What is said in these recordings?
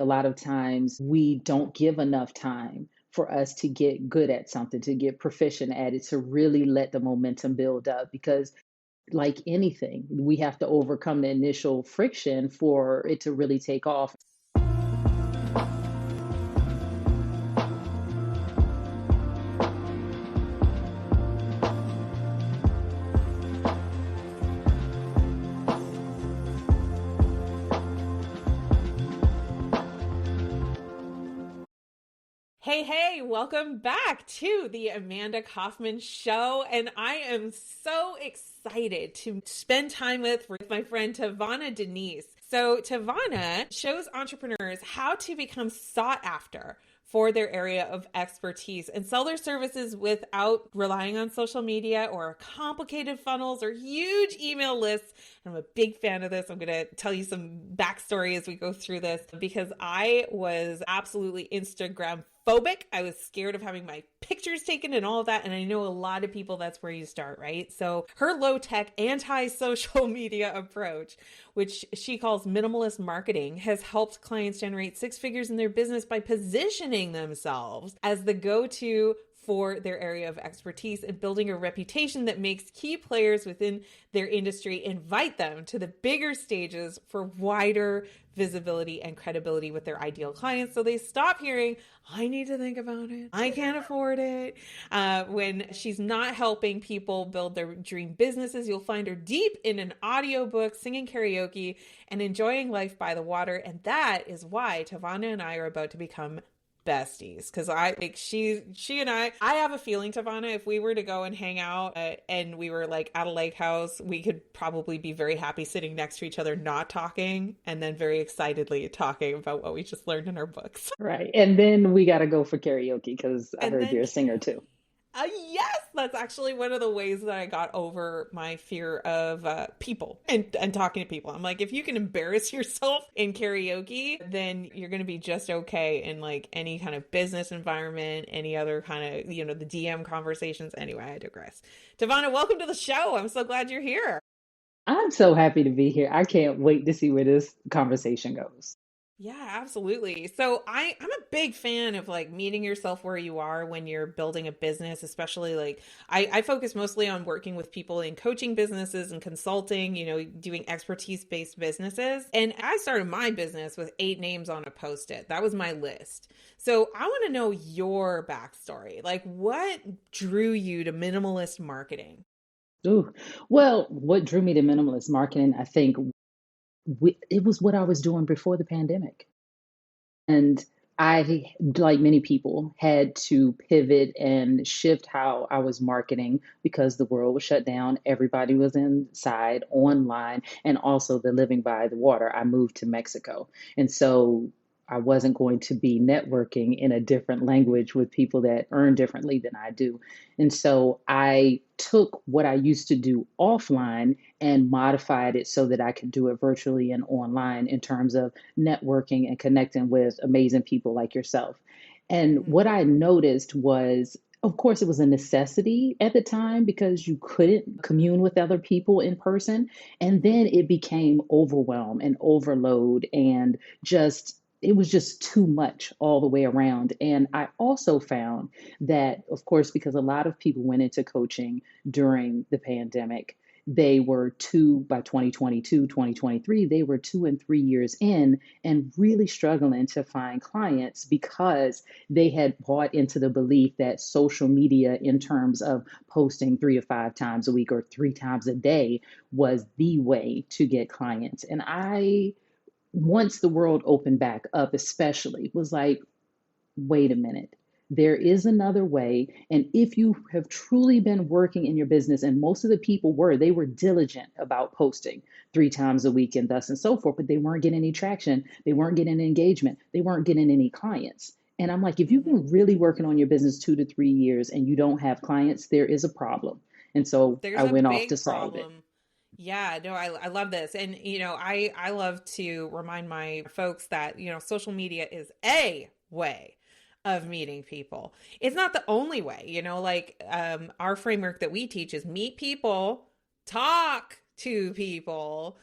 A lot of times we don't give enough time for us to get good at something, to get proficient at it, to really let the momentum build up. Because, like anything, we have to overcome the initial friction for it to really take off. Hey, welcome back to the Amanda Kaufman Show. And I am so excited to spend time with my friend TaVona Denise. So TaVona shows entrepreneurs how to become sought after for their area of expertise and sell their services without relying on social media or complicated funnels or huge email lists. I'm a big fan of this. I'm going to tell you some backstory as we go through this because I was absolutely Instagram phobic. I was scared of having my pictures taken and all of that. And I know a lot of people, that's where you start, right? So her low tech, anti-social media approach, which she calls minimalist marketing, has helped clients generate six figures in their business by positioning themselves as the go-to for their area of expertise and building a reputation that makes key players within their industry invite them to the bigger stages for wider visibility and credibility with their ideal clients. So they stop hearing, I need to think about it, I can't afford it. When she's not helping people build their dream businesses, you'll find her deep in an audiobook, singing karaoke, and enjoying life by the water. And that is why TaVona and I are about to become besties, because she and I have a feeling, TaVona, if we were to go and hang out and we were like at a lake house, we could probably be very happy sitting next to each other, not talking, and then very excitedly talking about what we just learned in our books. Right. And then we got to go for karaoke because I And heard then you're a singer too. yes, that's actually one of the ways that I got over my fear of people and talking to people. I'm like, if you can embarrass yourself in karaoke, then you're going to be just okay in like any kind of business environment, any other kind of, the DM conversations. Anyway, I digress. TaVona, welcome to the show. I'm so glad you're here. I'm so happy to be here. I can't wait to see where this conversation goes. Yeah, absolutely. So I'm a big fan of like meeting yourself where you are when you're building a business, especially like I focus mostly on working with people in coaching businesses and consulting, doing expertise-based businesses. And I started my business with 8 names on a Post-it. That was my list. So I want to know your backstory. Like what drew you to minimalist marketing? Ooh. Well, what drew me to minimalist marketing, I think it was what I was doing before the pandemic. And I, like many people, had to pivot and shift how I was marketing because the world was shut down. Everybody was inside, online, and also the living by the water. I moved to Mexico. And so I wasn't going to be networking in a different language with people that earn differently than I do. And so I took what I used to do offline and modified it so that I could do it virtually and online in terms of networking and connecting with amazing people like yourself. And Mhm. what I noticed was, of course, it was a necessity at the time because you couldn't commune with other people in person. And then it became overwhelm and overload and it was just too much all the way around. And I also found that, of course, because a lot of people went into coaching during the pandemic, they were by 2022, 2023, they were 2 and 3 years in and really struggling to find clients because they had bought into the belief that social media, in terms of posting 3 to 5 times a week or 3 times a day, was the way to get clients. And once the world opened back up, especially, was like, wait a minute. There is another way. And if you have truly been working in your business, and most of the people they were diligent about posting 3 times a week and thus and so forth, but they weren't getting any traction. They weren't getting any engagement. They weren't getting any clients. And I'm like, if you've been really working on your business 2 to 3 years and you don't have clients, there is a problem. And so I There's a went off to big solve it. problem. Yeah, no, I love this. And, I love to remind my folks that, social media is a way of meeting people. It's not the only way, like our framework that we teach is meet people, talk to people,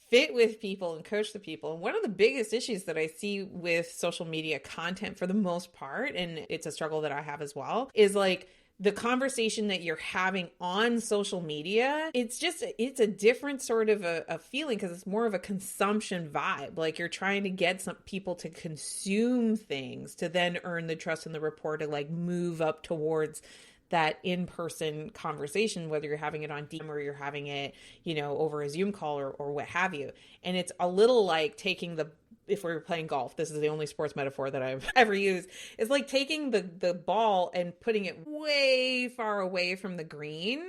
fit with people and coach the people. And one of the biggest issues that I see with social media content for the most part, and it's a struggle that I have as well, is like the conversation that you're having on social media. It's a different sort of a feeling because it's more of a consumption vibe. Like you're trying to get some people to consume things to then earn the trust and the rapport to like move up towards that in-person conversation, whether you're having it on DM or you're having it, over a Zoom call or what have you. And it's a little like taking if we were playing golf, this is the only sports metaphor that I've ever used, it's like taking the ball and putting it way far away from the green.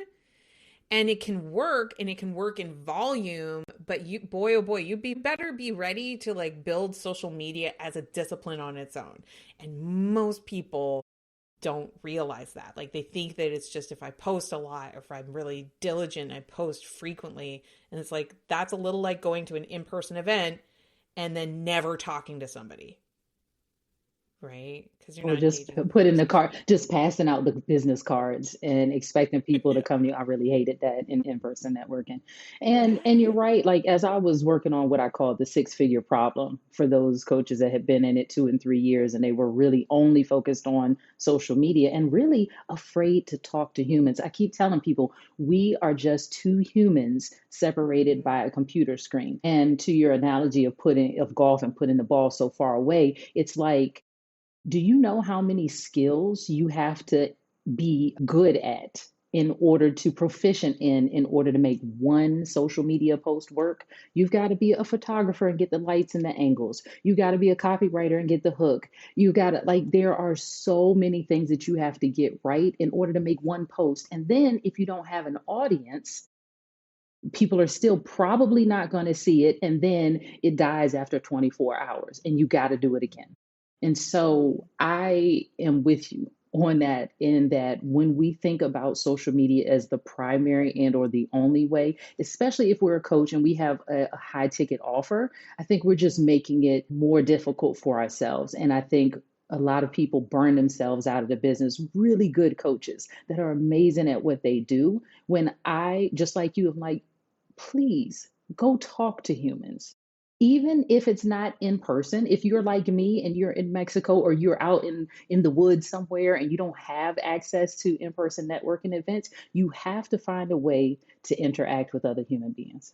And it can work, and it can work in volume, but boy, oh boy, better be ready to like build social media as a discipline on its own. And most people don't realize that. Like they think that it's just if I post a lot or if I'm really diligent, I post frequently. And it's like, that's a little like going to an in-person event and then never talking to somebody. Right? Because you're Or not just engaging. put in the card, just passing out the business cards and expecting people to come to you. I really hated that in-person networking. And you're Right. right. Like as I was working on what I call the six-figure problem for those coaches that had been in it 2 and 3 years, and they were really only focused on social media and really afraid to talk to humans. I keep telling people we are just two humans separated Mm-hmm. by a computer screen. And to your analogy of golf and putting the ball so far away, it's like, do you know how many skills you have to be good at in order to proficient in order to make one social media post work? You've got to be a photographer and get the lights and the angles. You got to be a copywriter and get the hook. You got to like there are so many things that you have to get right in order to make one post. And then if you don't have an audience, people are still probably not going to see it, and then it dies after 24 hours and you got to do it again. And so I am with you on that, in that when we think about social media as the primary and or the only way, especially if we're a coach and we have a high ticket offer, I think we're just making it more difficult for ourselves. And I think a lot of people burn themselves out of the business, really good coaches that are amazing at what they do. When I, just like you, am like, please go talk to humans. Even if it's not in person, if you're like me and you're in Mexico or you're out in the woods somewhere and you don't have access to in-person networking events, you have to find a way to interact with other human beings.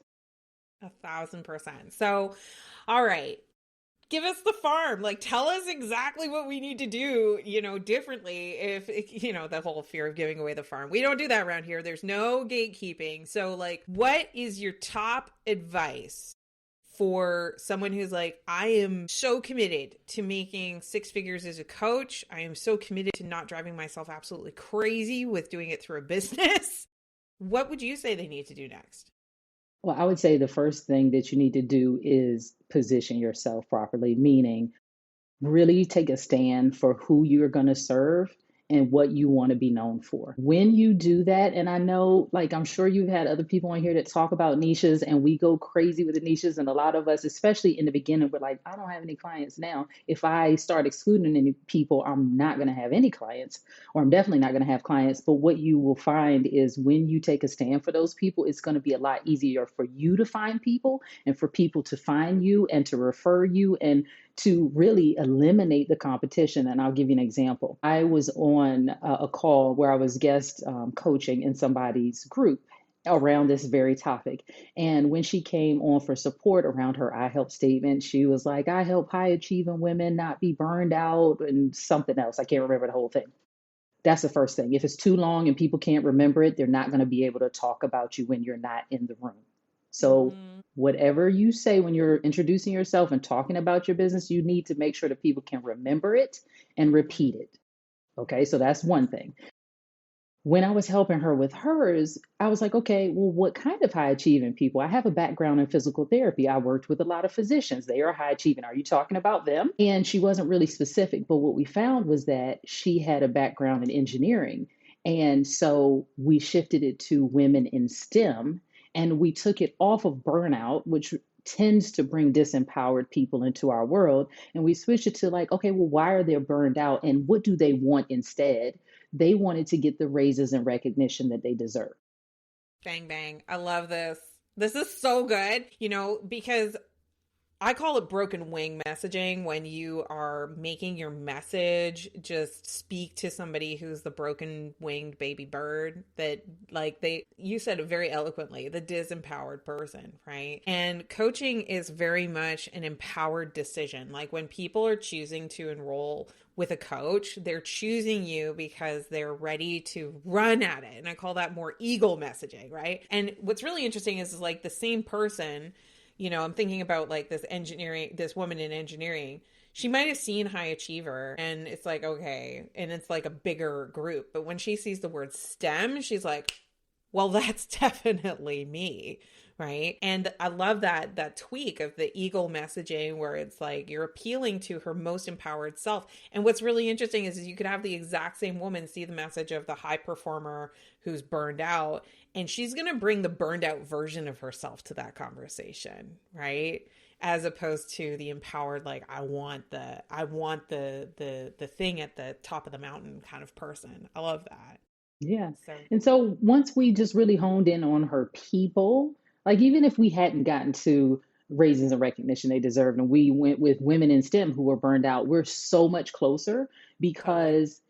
1,000%. So, all right. Give us the farm. Like, tell us exactly what we need to do, differently. If, the whole fear of giving away the farm. We don't do that around here. There's no gatekeeping. So, like, what is your top advice for someone who's like, I am so committed to making six figures as a coach. I am so committed to not driving myself absolutely crazy with doing it through a business. What would you say they need to do next? Well, I would say the first thing that you need to do is position yourself properly, meaning really take a stand for who you're going to serve and what you want to be known for. When you do that, and I know, like, I'm sure you've had other people on here that talk about niches, and we go crazy with the niches. And a lot of us, especially in the beginning, we're like, I don't have any clients now. If I start excluding any people, I'm not going to have any clients, or I'm definitely not going to have clients. But what you will find is when you take a stand for those people, it's going to be a lot easier for you to find people and for people to find you and to refer you and to really eliminate the competition. And I'll give you an example. I was on a call where I was guest coaching in somebody's group around this very topic. And when she came on for support around her I help statement, she was like, I help high achieving women not be burned out and something else. I can't remember the whole thing. That's the first thing. If it's too long and people can't remember it, they're not going to be able to talk about you when you're not in the room. So, Mm-hmm. whatever you say when you're introducing yourself and talking about your business, you need to make sure that people can remember it and repeat it. Okay, so that's one thing. When I was helping her with hers, I was like, okay, well, what kind of high achieving people? I have a background in physical therapy. I worked with a lot of physicians. They are high achieving. Are you talking about them? And she wasn't really specific, but what we found was that she had a background in engineering. And so we shifted it to women in STEM, and we took it off of burnout, which tends to bring disempowered people into our world. And we switched it to like, okay, well, why are they burned out and what do they want instead? They wanted to get the raises and recognition that they deserve. Bang, bang. I love this. This is so good, because I call it broken wing messaging when you are making your message just speak to somebody who's the broken winged baby bird that you said it very eloquently, the disempowered person, right? And coaching is very much an empowered decision. Like when people are choosing to enroll with a coach, they're choosing you because they're ready to run at it. And I call that more eagle messaging, right? And what's really interesting is like the same person, I'm thinking about like this woman in engineering. She might have seen high achiever and it's like, okay. And it's like a bigger group. But when she sees the word STEM, she's like, well, that's definitely me. Right. And I love that tweak of the eagle messaging where it's like you're appealing to her most empowered self. And what's really interesting is you could have the exact same woman see the message of the high performer who's burned out, and she's going to bring the burned out version of herself to that conversation. Right. As opposed to the empowered, like I want the thing at the top of the mountain kind of person. I love that. Yeah. So And so once we just really honed in on her people, like even if we hadn't gotten to raises and recognition they deserved, and we went with women in STEM who were burned out, we're so much closer totally. because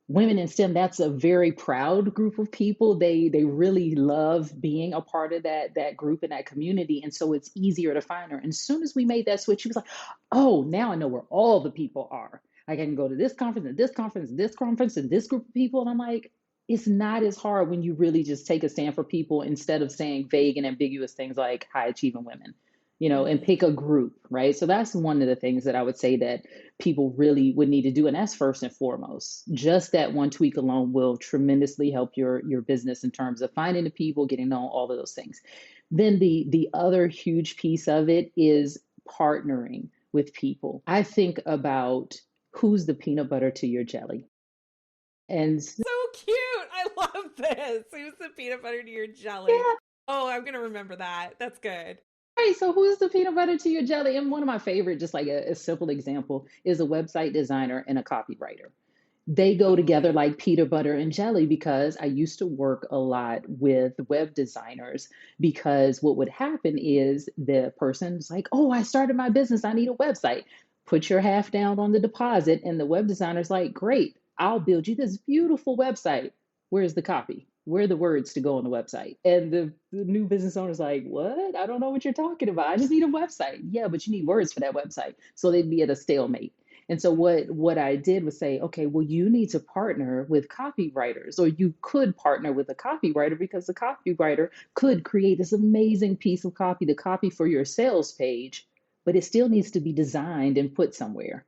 women in STEM, that's a very proud group of people. They really love being a part of that group and that community. And so it's easier to find her. And as soon as we made that switch, she was like, oh, now I know where all the people are. Like I can go to this conference and this conference and this conference and this group of people. And I'm like, it's not as hard when you really just take a stand for people instead of saying vague and ambiguous things like high achieving women, and Mm. pick a group, right? So that's one of the things that I would say that people really would need to do. And that's first and foremost. Just that one tweak alone will tremendously help your business in terms of finding the people, getting to know all of those things. Then the other huge piece of it is partnering with people. I think about who's the peanut butter to your jelly. And So cute. I love this. Who's the peanut butter to your jelly? yeah, Oh, I'm going to remember that. That's good. right. So who's the peanut butter to your jelly? And one of my favorite, just like a simple example, is a website designer and a copywriter. They go Oh, together yeah. like peanut butter and jelly because I used to work a lot with web designers because what would happen is the person's like, oh, I started my business. I need a website. Put your half down on the deposit. And the web designer's like, great, I'll build you this beautiful website. Where's the copy? Where are the words to go on the website? And the new business owner's like, what? I don't know what you're talking about. I just need a website. Yeah, but you need words for that website. So they'd be at a stalemate. And so what I did was say, okay, well, you need to partner with copywriters, or you could partner with a copywriter because the copywriter could create this amazing piece of copy, the copy for your sales page, but it still needs to be designed and put somewhere.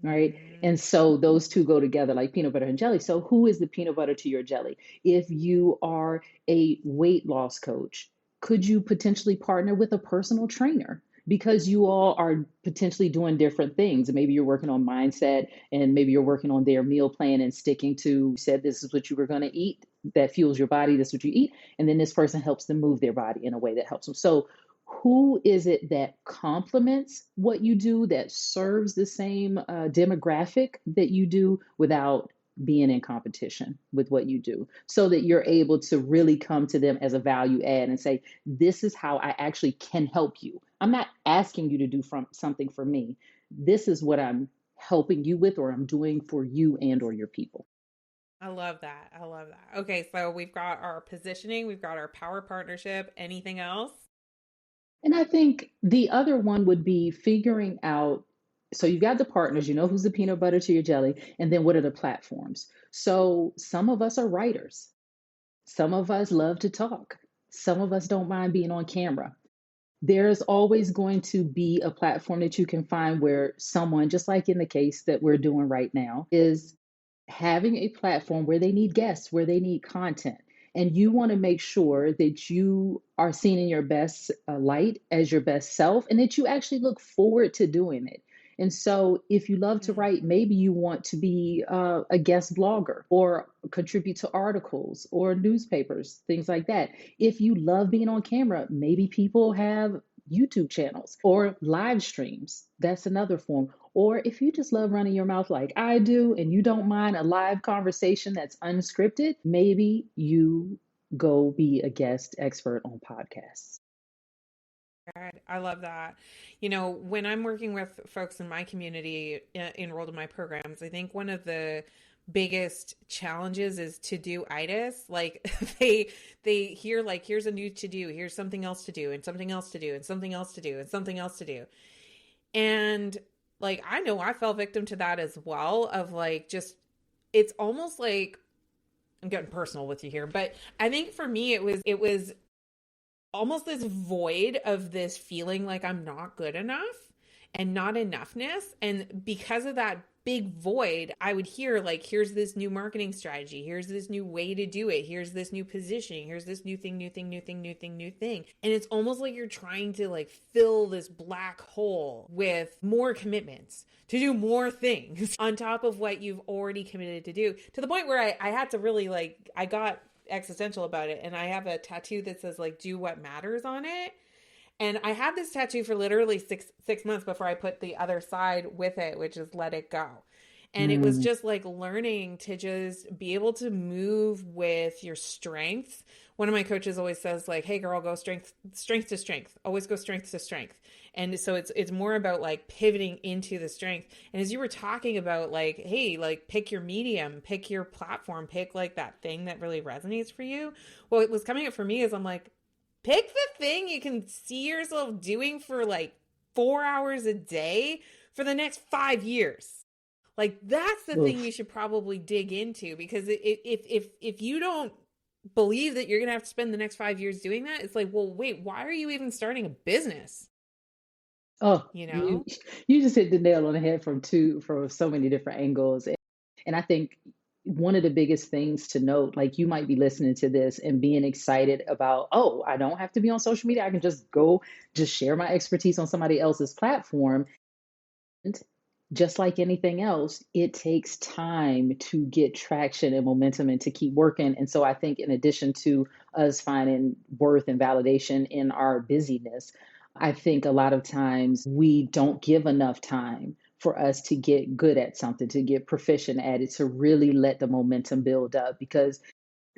Right. And Mm. so those two go together like peanut butter and jelly. So who is the peanut butter to your jelly? If you are a weight loss coach, could you potentially partner with a personal trainer? Because you all are potentially doing different things. Maybe you're working on mindset and maybe you're working on their meal plan and sticking to, you said this is what you were going to eat that fuels your body. This is what you eat. And then this person helps them move their body in a way that helps them. So who is it that complements what you do, that serves the same demographic that you do without being in competition with what you do, so that you're able to really come to them as a value add and say, this is how I actually can help you. I'm not asking you to do something for me. This is what I'm helping you with, or I'm doing for you and or your people. I love that. I love that. Okay, so we've got our positioning, we've got our power partnership. Anything else? And I think the other one would be figuring out, so you've got the partners, you know who's the peanut butter to your jelly, and then what are the platforms? So some of us are writers. Some of us love to talk. Some of us don't mind being on camera. There's always going to be a platform that you can find where someone, just like in the case that we're doing right now, is having a platform where they need guests, where they need content. And you want to make sure that you are seen in your best light as your best self and that you actually look forward to doing it. And so, if you love to Mm. write, maybe you want to be a guest blogger or contribute to articles or newspapers, things like that. If you love being on camera, maybe people have YouTube channels or live streams. That's another form. Or if you just love running your mouth like I do and you don't mind a live conversation that's unscripted, maybe you go be a guest expert on podcasts. I love that. You know, when I'm working with folks in my community enrolled in my programs, I think one of the biggest challenges is to do itis. Like they hear like, here's a new to do, here's something else to do, and something else to do, and something else to do, and something else to do. And like, I know I fell victim to that as well, of like, just, it's almost like, I'm getting personal with you here, but I think for me, it was almost this void of this feeling like I'm not good enough and not enoughness. And because of that big void, I would hear like, here's this new marketing strategy. Here's this new way to do it. Here's this new positioning. Here's this new thing, new thing, new thing, new thing, new thing. And it's almost like you're trying to like fill this black hole with more commitments to do more things on top of what you've already committed to do, to the point where I had to really like, I got existential about it. And I have a tattoo that says like, do what matters on it. And I had this tattoo for literally six months before I put the other side with it, which is let it go. And it was just like learning to just be able to move with your strengths. One of my coaches always says like, hey girl, go strength to strength, always go strength to strength. And so it's more about like pivoting into the strength. And as you were talking about like, hey, like pick your medium, pick your platform, pick like that thing that really resonates for you. Well, it was coming up for me is I'm like, pick the thing you can see yourself doing for like 4 hours a day for the next 5 years. Like that's the thing you should probably dig into, because if you don't believe that you're going to have to spend the next 5 years doing that, it's like, well, wait, why are you even starting a business? Oh, You know? you just hit the nail on the head from so many different angles. And I think one of the biggest things to note, like you might be listening to this and being excited about, oh, I don't have to be on social media. I can just share my expertise on somebody else's platform. And just like anything else, it takes time to get traction and momentum and to keep working. And so I think in addition to us finding worth and validation in our busyness, I think a lot of times we don't give enough time for us to get good at something, to get proficient at it, to really let the momentum build up. Because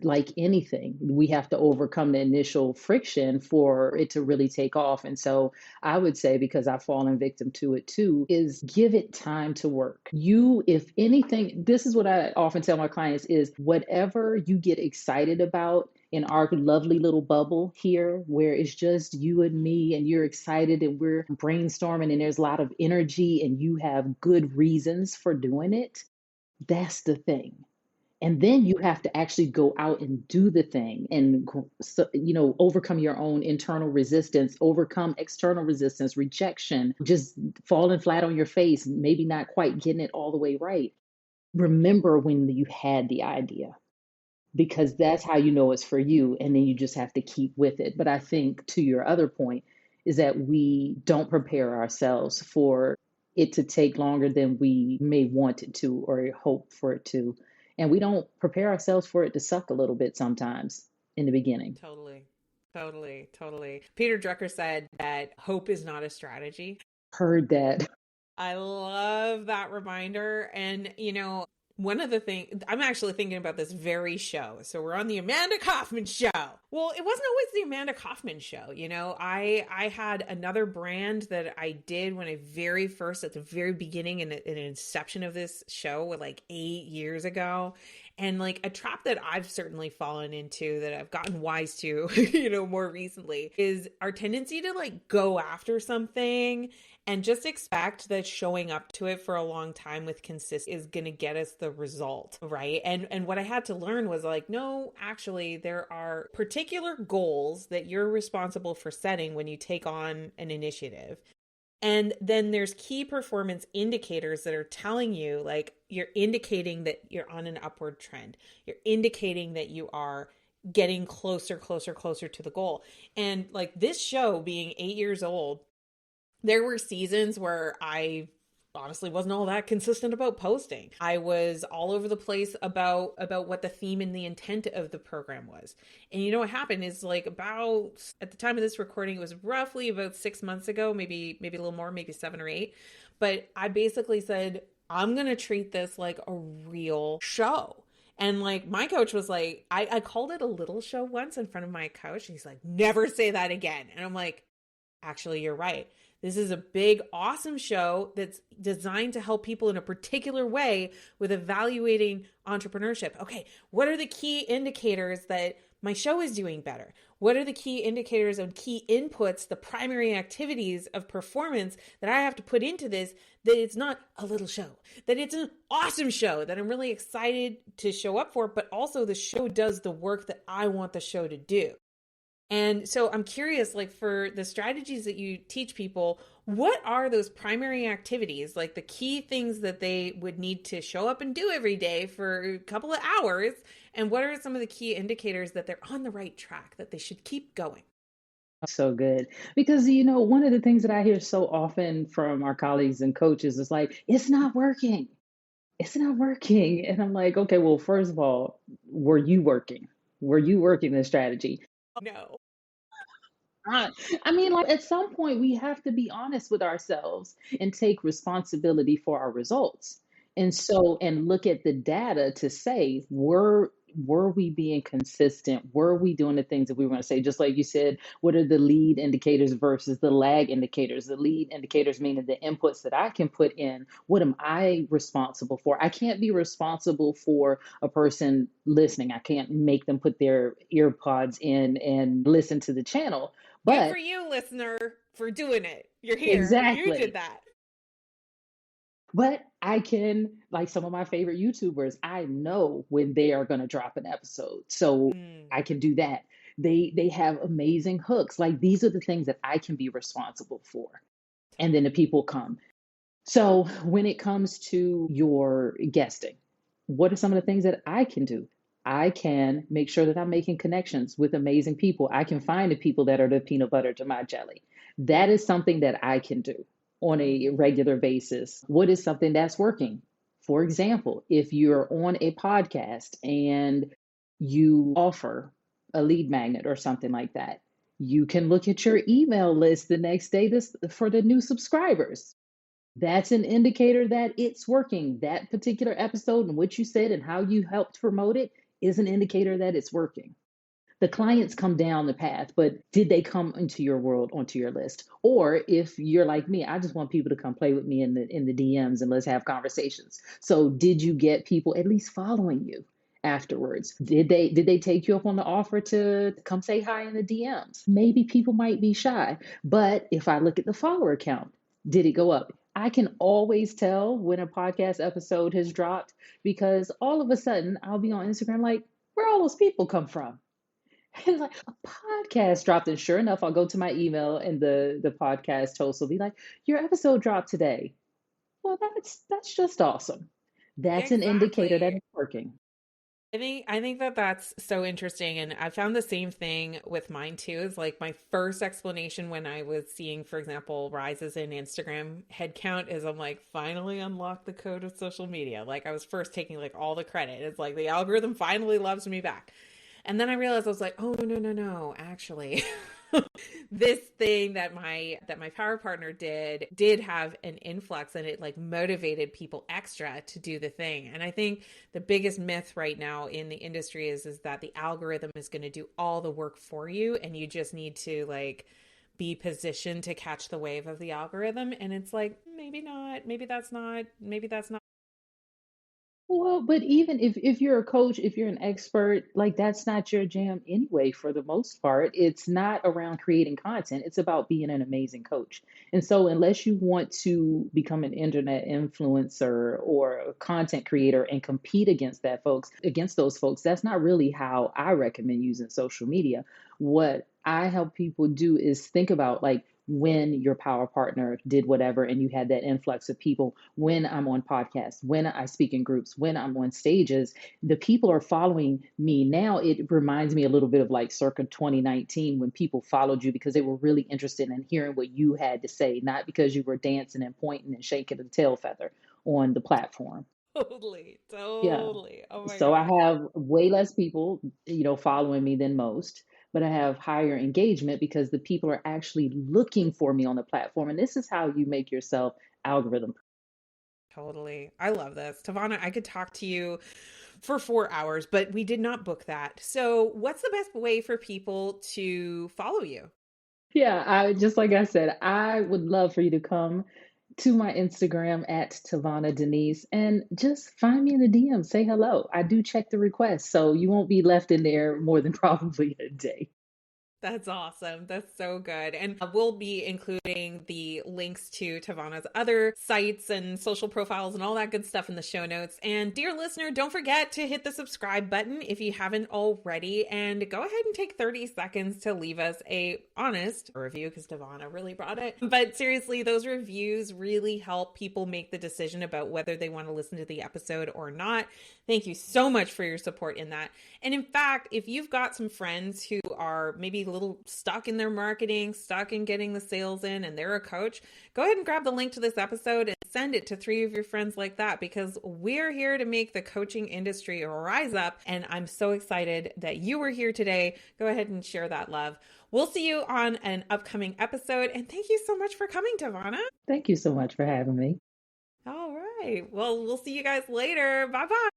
like anything, we have to overcome the initial friction for it to really take off. And so I would say, because I've fallen victim to it too, is give it time to work. You, if anything, this is what I often tell my clients is whatever you get excited about in our lovely little bubble here, where it's just you and me and you're excited and we're brainstorming and there's a lot of energy and you have good reasons for doing it, that's the thing. And then you have to actually go out and do the thing and, overcome your own internal resistance, overcome external resistance, rejection, just falling flat on your face, maybe not quite getting it all the way right. Remember when you had the idea, because that's how you know it's for you. And then you just have to keep with it. But I think to your other point is that we don't prepare ourselves for it to take longer than we may want it to or hope for it to. And we don't prepare ourselves for it to suck a little bit sometimes in the beginning. Totally. Totally. Totally. Peter Drucker said that hope is not a strategy. Heard that. I love that reminder. And, one of the things, I'm actually thinking about this very show. So we're on the Amanda Kaufman show. Well, it wasn't always the Amanda Kaufman show. I had another brand that I did when at the very beginning in the inception of this show, like 8 years ago. And like a trap that I've certainly fallen into, that I've gotten wise to, more recently, is our tendency to like go after something and just expect that showing up to it for a long time with consistency is going to get us the result, right? And what I had to learn was like, no, actually, there are particular goals that you're responsible for setting when you take on an initiative. And then there's key performance indicators that are telling you, like, you're indicating that you're on an upward trend. You're indicating that you are getting closer to the goal. And like this show being 8 years old, there were seasons where I honestly wasn't all that consistent about posting. I was all over the place about what the theme and the intent of the program was. And what happened is like about, at the time of this recording, it was roughly about 6 months ago, maybe a little more, maybe 7 or 8. But I basically said, I'm going to treat this like a real show. And like my coach was like, I called it a little show once in front of my coach. And he's like, never say that again. And I'm like, Actually, you're right. This is a big, awesome show that's designed to help people in a particular way with evaluating entrepreneurship. Okay, what are the key indicators that my show is doing better? What are the key indicators and key inputs, the primary activities of performance that I have to put into this, that it's not a little show, that it's an awesome show that I'm really excited to show up for, but also the show does the work that I want the show to do. And so I'm curious, like for the strategies that you teach people, what are those primary activities, like the key things that they would need to show up and do every day for a couple of hours? And what are some of the key indicators that they're on the right track, that they should keep going? So good. Because, one of the things that I hear so often from our colleagues and coaches is like, it's not working. It's not working. And I'm like, okay, well, first of all, were you working? Were you working the strategy? No. Uh, I mean, like at some point, we have to be honest with ourselves and take responsibility for our results. And look at the data to say, were we being consistent? Were we doing the things that we want to say? Just like you said, what are the lead indicators versus the lag indicators? The lead indicators meaning the inputs that I can put in. What am I responsible for? I can't be responsible for a person listening. I can't make them put their ear pods in and listen to the channel. Good for But you, listener, for doing it. You're here. You did exactly. that. But I can, like some of my favorite YouTubers, I know when they are going to drop an episode. So Mm. I can do that. They have amazing hooks. Like these are the things that I can be responsible for. And then the people come. So when it comes to your guesting, what are some of the things that I can do? I can make sure that I'm making connections with amazing people. I can find the people that are the peanut butter to my jelly. That is something that I can do on a Mm-hmm. regular basis. What is something that's working? For example, if you're on a podcast and you offer a lead magnet or something like that, you can look at your email list the next day for the new subscribers. That's an indicator that it's working. That particular episode and what you said and how you helped promote it is an indicator that it's working. The clients come down the path, but did they come into your world, onto your list? Or if you're like me, I just want people to come play with me in the DMs and let's have conversations. So did you get people at least following you afterwards? Did they take you up on the offer to come say hi in the DMs? Maybe people might be shy, but if I look at the follower count, did it go up? I can always tell when a podcast episode has dropped because all of a sudden I'll be on Instagram like, where all those people come from? It's like a podcast dropped, and sure enough, I'll go to my email, and the podcast host will be like, "Your episode dropped today." Well, that's just awesome. That's an indicator that Exactly. it's working. I think that that's so interesting, and I found the same thing with mine too. Is like my first explanation when I was seeing, for example, rises in Instagram headcount is I'm like, finally unlocked the code of social media. Like I was first taking like all the credit. It's like the algorithm finally loves me back. And then I realized I was like, oh no, no, no, actually. This thing that my power partner did have an influx, and it like motivated people extra to do the thing. And I think the biggest myth right now in the industry is that the algorithm is going to do all the work for you, and you just need to like be positioned to catch the wave of the algorithm. And it's like, maybe not, maybe that's not. Well, but even if you're a coach, if you're an expert, like that's not your jam anyway, for the most part. It's not around creating content. It's about being an amazing coach. And so unless you want to become an internet influencer or a content creator and compete against those folks, that's not really how I recommend using social media. What I help people do is think about like when your power partner did whatever and you had that influx of people, when I'm on podcasts, when I speak in groups, when I'm on stages, the people are following me. Now it reminds me a little bit of like circa 2019 when people followed you because they were really interested in hearing what you had to say, not because you were dancing and pointing and shaking a tail feather on the platform. Totally, Yeah. totally. Oh my So I gosh. have way less people, following me than most, but I have higher engagement because the people are actually looking for me on the platform. And this is how you make yourself algorithm. Totally. I love this. TaVona, I could talk to you for 4 hours, but we did not book that. So, what's the best way for people to follow you? Yeah, I just like I said, I would love for you to come to my Instagram at TaVona Denise and just find me in the DM. Say hello. I do check the requests, so you won't be left in there more than probably a day. That's awesome. That's so good. And we'll be including the links to TaVona's other sites and social profiles and all that good stuff in the show notes. And dear listener, don't forget to hit the subscribe button if you haven't already. And go ahead and take 30 seconds to leave us a honest review because TaVona really brought it. But seriously, those reviews really help people make the decision about whether they want to listen to the episode or not. Thank you so much for your support in that. And in fact, if you've got some friends who are maybe a little stuck in their marketing, stuck in getting the sales in, and they're a coach, go ahead and grab the link to this episode and send it to 3 of your friends like that, because we're here to make the coaching industry rise up. And I'm so excited that you were here today. Go ahead and share that love. We'll see you on an upcoming episode. And thank you so much for coming, TaVona. Thank you so much for having me. All right. Well, we'll see you guys later. Bye bye.